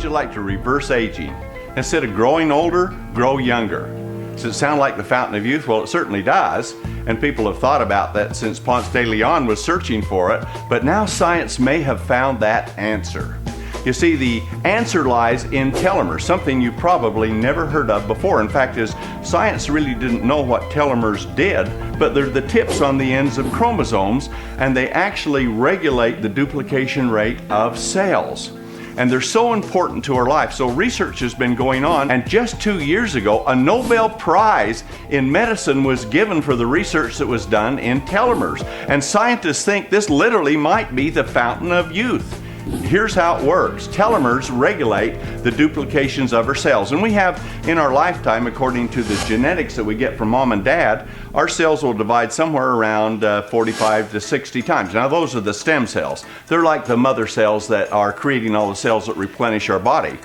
you like to reverse aging? Instead of growing older, grow younger. Does it sound like the fountain of youth? Well, it certainly does. And people have thought about that since Ponce de Leon was searching for it. But now science may have found that answer. You see, the answer lies in telomeres, something you probably never heard of before. In fact, science really didn't know what telomeres did, but they're the tips on the ends of chromosomes, and they actually regulate the duplication rate of cells. And they're so important to our life. So research has been going on, and just 2 years ago, a Nobel Prize in medicine was given for the research that was done in telomeres. And scientists think this literally might be the fountain of youth. Here's how it works. Telomeres regulate the duplications of our cells. And we have, in our lifetime, according to the genetics that we get from mom and dad, our cells will divide somewhere around 45 to 60 times. Now, those are the stem cells. They're like the mother cells that are creating all the cells that replenish our body.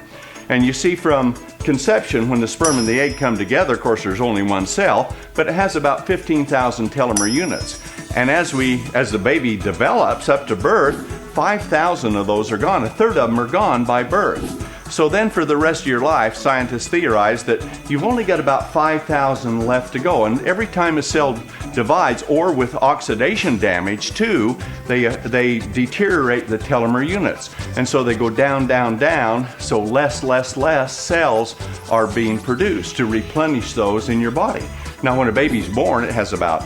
And you see, from conception, when the sperm and the egg come together, of course, there's only one cell, but it has about 15,000 telomere units. And as the baby develops up to birth, 5,000 of those are gone. A third of them are gone by birth. So then for the rest of your life, scientists theorize that you've only got about 5,000 left to go. And every time a cell divides, or with oxidation damage too, they deteriorate the telomere units. And so they go down, down, down, so less cells are being produced to replenish those in your body. Now, when a baby's born, it has about,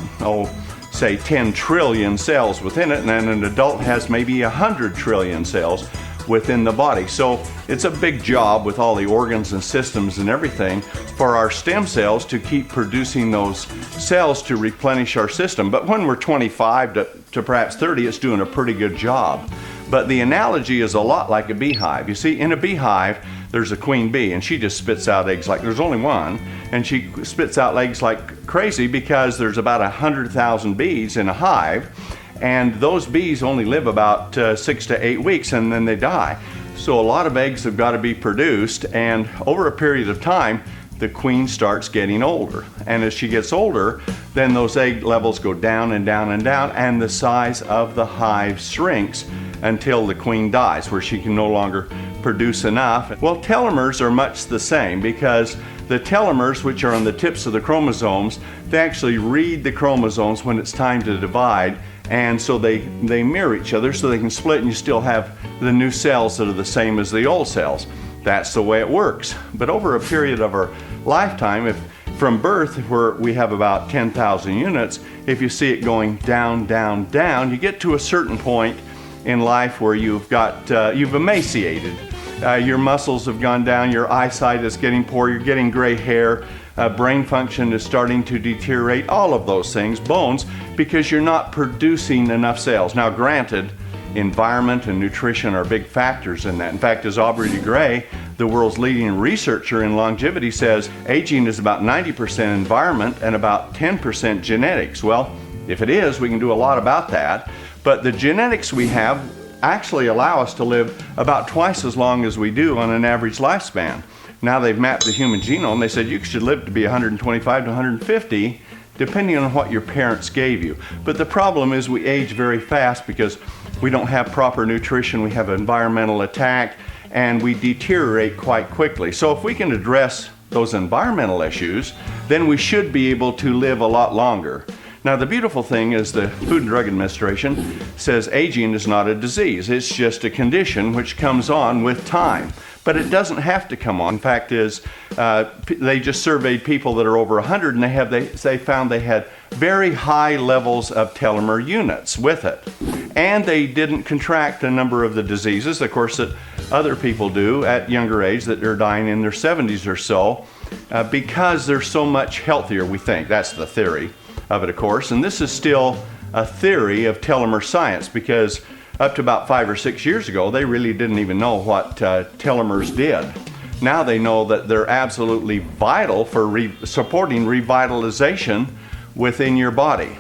say 10 trillion cells within it, and then an adult has maybe 100 trillion cells within the body. So it's a big job with all the organs and systems and everything for our stem cells to keep producing those cells to replenish our system. But when we're 25 to perhaps 30, it's doing a pretty good job. But the analogy is a lot like a beehive. You see, in a beehive, there's a queen bee, and she just spits out eggs like there's only one, and she spits out eggs like crazy because there's about 100,000 bees in a hive, and those bees only live about 6 to 8 weeks, and then they die. So a lot of eggs have got to be produced, and over a period of time, the queen starts getting older. And as she gets older, then those egg levels go down and down and down, and the size of the hive shrinks until the queen dies, where she can no longer produce enough. Well, telomeres are much the same, because the telomeres, which are on the tips of the chromosomes, they actually read the chromosomes when it's time to divide, and so they mirror each other so they can split, and you still have the new cells that are the same as the old cells. That's the way it works. But over a period of our lifetime, if from birth, where we have about 10,000 units, if you see it going down, down, down, you get to a certain point in life where you've emaciated. Your muscles have gone down, your eyesight is getting poor, you're getting gray hair, brain function is starting to deteriorate, all of those things, bones, because you're not producing enough cells. Now, granted, environment and nutrition are big factors in that. In fact, as Aubrey de Grey, the world's leading researcher in longevity, says, aging is about 90% environment and about 10% genetics. Well, if it is, we can do a lot about that. But the genetics we have actually allow us to live about twice as long as we do on an average lifespan. Now they've mapped the human genome. They said you should live to be 125 to 150, depending on what your parents gave you. But the problem is we age very fast because we don't have proper nutrition, we have environmental attack, and we deteriorate quite quickly. So if we can address those environmental issues, then we should be able to live a lot longer. Now, the beautiful thing is the Food and Drug Administration says aging is not a disease. It's just a condition which comes on with time. But it doesn't have to come on. In fact, they just surveyed people that are over 100, and they found they had very high levels of telomere units with it. And they didn't contract a number of the diseases, of course, that other people do at younger age, that they're dying in their 70s or so, because they're so much healthier, we think. That's the theory of it, of course. And this is still a theory of telomere science, because up to about 5 or 6 years ago, they really didn't even know what telomeres did. Now they know that they're absolutely vital for supporting revitalization within your body.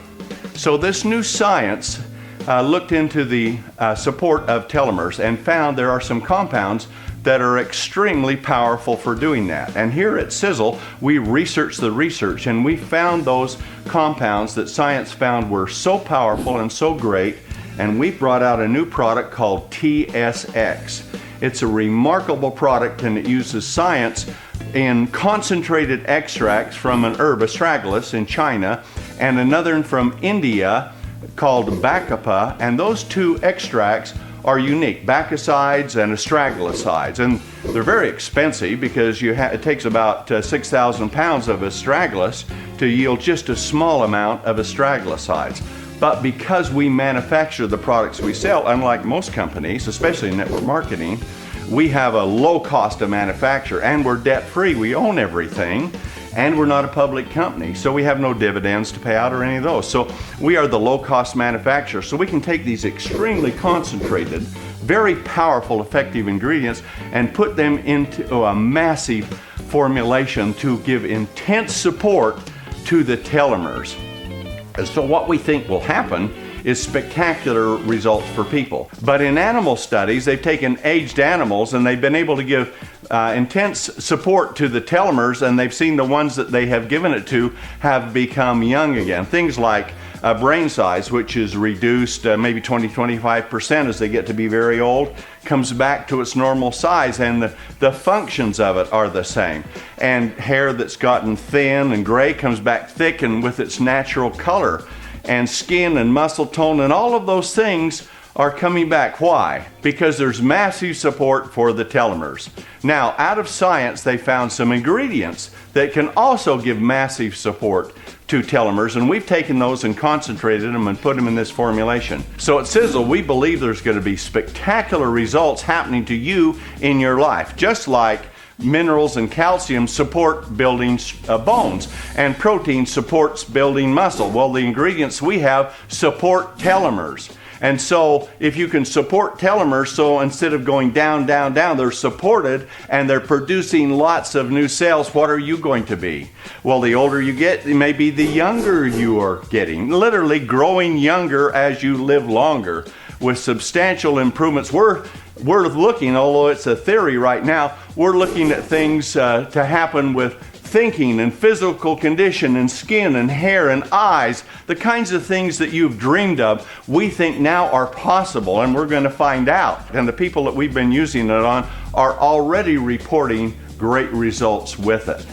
So this new science looked into the support of telomeres and found there are some compounds that are extremely powerful for doing that. And here at SISEL, we researched the research, and we found those compounds that science found were so powerful and so great, and we brought out a new product called TSX. It's a remarkable product, and it uses science in concentrated extracts from an herb, astragalus, in China, and another from India called Bacapa, and those two extracts are unique, bacicides and astragalosides, and they're very expensive because it takes about 6,000 pounds of astragalus to yield just a small amount of astragalosides. But because we manufacture the products we sell, unlike most companies, especially in network marketing, we have a low cost of manufacture, and we're debt-free. We own everything, and we're not a public company, so we have no dividends to pay out or any of those. So we are the low-cost manufacturer, so we can take these extremely concentrated, very powerful, effective ingredients and put them into a massive formulation to give intense support to the telomeres. And so what we think will happen is spectacular results for people. But in animal studies, they've taken aged animals and they've been able to give intense support to the telomeres, and they've seen the ones that they have given it to have become young again. Things like brain size, which is reduced maybe 20-25% as they get to be very old, comes back to its normal size, and the functions of it are the same. And hair that's gotten thin and gray comes back thick and with its natural color. And skin and muscle tone and all of those things are coming back. Why? Because there's massive support for the telomeres. Now, out of science, they found some ingredients that can also give massive support to telomeres, and we've taken those and concentrated them and put them in this formulation. So at SISEL, we believe there's going to be spectacular results happening to you in your life, just like minerals and calcium support building bones, and protein supports building muscle. Well, the ingredients we have support telomeres. And so if you can support telomeres, so instead of going down, down, down, they're supported and they're producing lots of new cells, what are you going to be? Well, the older you get, maybe the younger you are getting, literally growing younger as you live longer with substantial improvements. We're looking, although it's a theory right now, we're looking at things to happen with thinking and physical condition and skin and hair and eyes, the kinds of things that you've dreamed of, we think now are possible, and we're going to find out. And the people that we've been using it on are already reporting great results with it.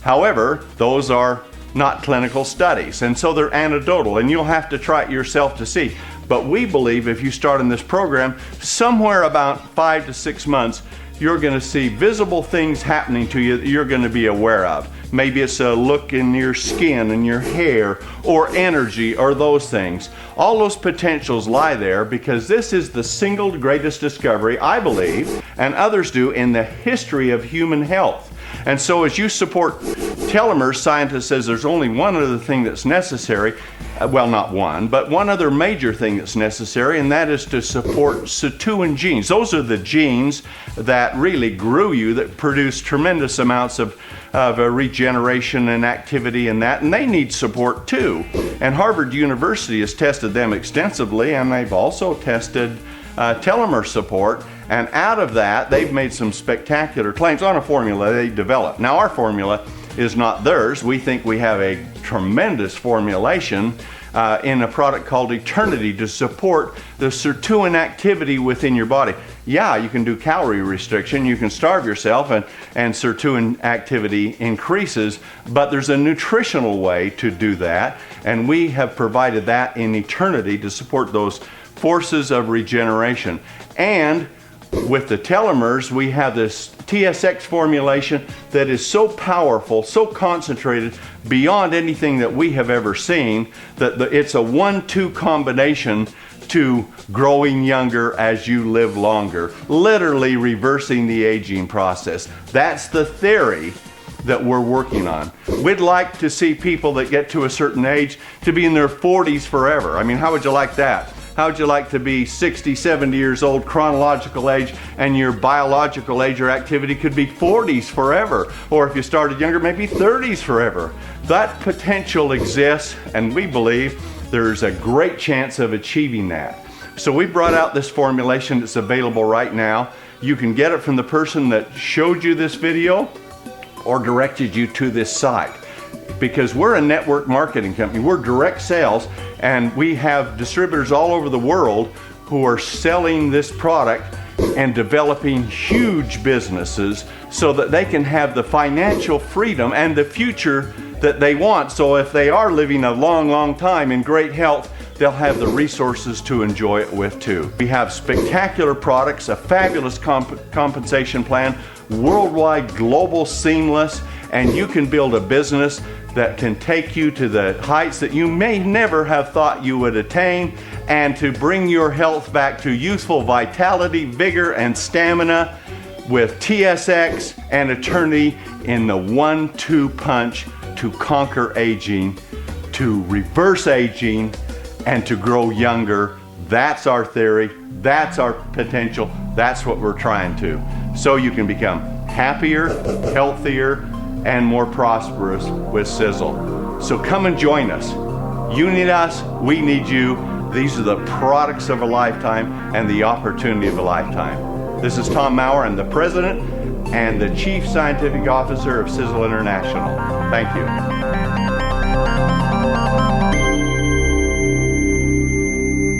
However, those are not clinical studies, and so they're anecdotal, and you'll have to try it yourself to see. But we believe if you start in this program, somewhere about 5 to 6 months, you're going to see visible things happening to you that you're going to be aware of. Maybe it's a look in your skin and your hair, or energy, or those things. All those potentials lie there because this is the single greatest discovery, I believe, and others do, in the history of human health. And so as you support telomeres, scientists says there's only one other thing that's necessary. Well, not one, but one other major thing that's necessary, and that is to support sirtuin genes. Those are the genes that really grew you, that produce tremendous amounts of regeneration and activity and that, and they need support too. And Harvard University has tested them extensively, and they've also tested telomere support. And out of that, they've made some spectacular claims on a formula they developed. Now, our formula is not theirs. We think we have a tremendous formulation in a product called Eternity to support the sirtuin activity within your body. Yeah, you can do calorie restriction, you can starve yourself, and sirtuin activity increases, but there's a nutritional way to do that, and we have provided that in Eternity to support those forces of regeneration. And with the telomeres, we have this TSX formulation that is so powerful, so concentrated, beyond anything that we have ever seen, that it's a 1-2 combination to growing younger as you live longer, literally reversing the aging process. That's the theory that we're working on. We'd like to see people that get to a certain age to be in their 40s forever. I mean, how would you like that? How would you like to be 60, 70 years old, chronological age, and your biological age or activity could be 40s forever? Or if you started younger, maybe 30s forever. That potential exists, and we believe there's a great chance of achieving that. So we brought out this formulation that's available right now. You can get it from the person that showed you this video or directed you to this site. Because we're a network marketing company, we're direct sales, and we have distributors all over the world who are selling this product and developing huge businesses so that they can have the financial freedom and the future that they want. So if they are living a long, long time in great health, they'll have the resources to enjoy it with too. We have spectacular products, a fabulous compensation plan, worldwide, global, seamless, and you can build a business that can take you to the heights that you may never have thought you would attain, and to bring your health back to youthful vitality, vigor, and stamina with TSX and Eternity in the 1-2 punch to conquer aging, to reverse aging, and to grow younger. That's our theory, that's our potential, that's what we're trying to. So you can become happier, healthier, and more prosperous with SISEL. So come and join us. You need us, we need you. These are the products of a lifetime and the opportunity of a lifetime. This is Tom Maurer. I'm the President and the Chief Scientific Officer of SISEL International. Thank you.